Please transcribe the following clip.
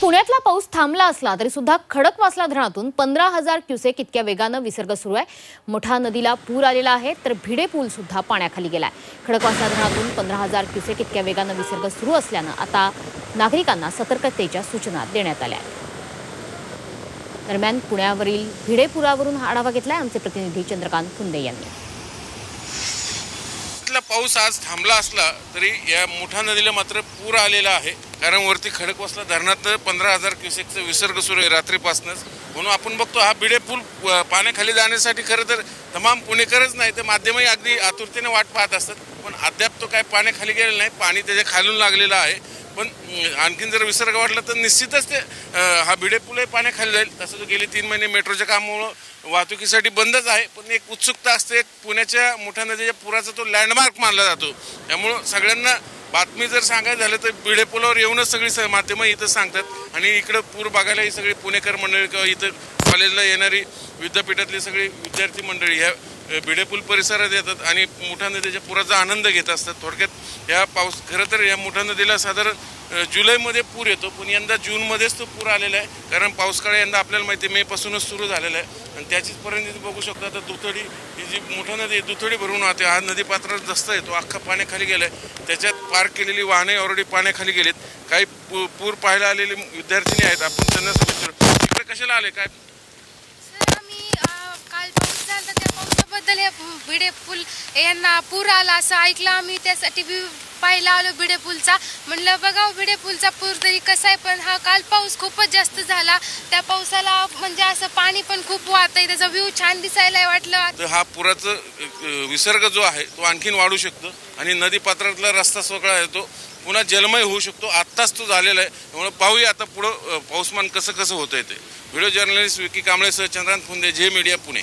पुण्यातला पाऊस थांबला असला तरी सुद्धा खडकवासला धरणातून 15,000 क्युसेक इतक्या वेगाने विसर्ग सुरू आहे। मोठा नदीला पूर आलेला आहे तर भिडे पूल सुद्धा पाण्याखाली गेलाय। खडकवासला धरणातून 15,000 क्युसेक इतक्या वेगाने विसर्ग सुरू असल्याने आता नागरिकांना सतर्कतेच्या सूचना देण्यात आल्या आहेत। दरम्यान पुण्यावरील भिडे पुरावरून आढावा घेतलाय आमचे प्रतिनिधी चंद्रकांत फुंदे यांनी। पाऊस आज थांबला असला तरी या मोठा नदीला मात्र पूर आलेला आहे, कारण वरती खडकवासला धरणात 15,000 क्युसेकचा विसर्ग सुरू आहे रात्रीपासूनच। म्हणून आपण बघतो हा भिडे पूल पाण्याखाली जाण्यासाठी खरं तर तमाम पुणेकरच नाही तर माध्यमही अगदी आतुरतेने वाट पाहत असतात, पण अद्याप तो काय पाण्याखाली गेलेला नाही, पाणी त्याच्या खालून लागलेलं आहे। पण आणखीन जर विसर्ग वाढला तर निश्चितच ते हा भिडे पूलही पाण्याखाली जाईल। तसं गेले 3 महिने मेट्रोच्या कामामुळे वाहतुकीसाठी बंदच आहे, पण एक उत्सुकता असते। पुण्याच्या मोठ्या नदीच्या पुराचा तो लँडमार्क मानला जातो, त्यामुळं सगळ्यांना बातमी जर सांगायचं झालं तर भिडे पुलावर येऊनच सगळी माध्यमं इथं सांगतात आणि इकडं पूर बघायला ही सगळी पुणेकर मंडळी किंवा इथं कॉलेजला येणारी विद्यापीठातली सगळी विद्यार्थी मंडळी ह्या भिडे पूल परिसरात येतात आणि मोठ्या नदीच्या पुराचा आनंद घेत असतात। थोडक्यात या पाऊस खरं तर या मोठ्या नदीला साधारण जुलैमध्ये पूर येतो, पण यंदा जूनमध्येच तो पूर आलेला आहे, कारण पाऊस काळ यंदा आपल्याला माहिती आहे मे पासूनच सुरू झालेला आहे। आणि त्याचीच परिणिती बघू शकता आता दुथडी ही जी मोठा नदी दुथडी भरून वाहते, हा नदीपात्रात जस्त आहे तो अख्खा पाण्याखाली गेलाय। त्याच्यात पार्क केलेली वाहने ऑलरेडी पाण्याखाली गेलेत। काही पूर पाहायला आलेले विद्यार्थिनी आहेत, आपण त्यांना सांगितलं इकडे कशाला आले काय? काल पाऊस झाला त्या पावसाबद्दल हे भिडे पूल यांना पूर आला असं ऐकलं आम्ही, त्यासाठी पाहायला आलो भिडे पूलचा। म्हणलं बघाव भिडे पूलचा पूर तरी कसा आहे, पण हा काल पाऊस खूपच जास्त झाला, त्या म्हणजे असं पाणी पण खूप वाहतंय, त्याचा व्ह्यू छान दिसायला वाटलं। हा पुराचा विसर्ग जो आहे तो आणखीन वाढू शकतो आणि नदीपात्रातला रस्ता सगळा आहे तो पुन्हा जलमय होऊ शकतो। आत्ताच तो झालेला आहे, त्यामुळे पाहूया आता पुढं पाऊसमान कसं होतंय ते। व्हिडिओ जर्नलिस्ट विकी कांबळेसह चंद्रकांत फुंदे, झे मीडिया, पुणे।